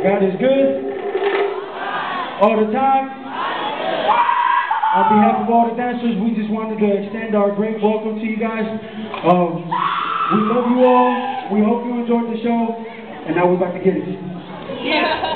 God is good all the time. On behalf of all the dancers, we just wanted to extend our great welcome to you guys. We love you all. We hope you enjoyed the show. And now we're about to get it.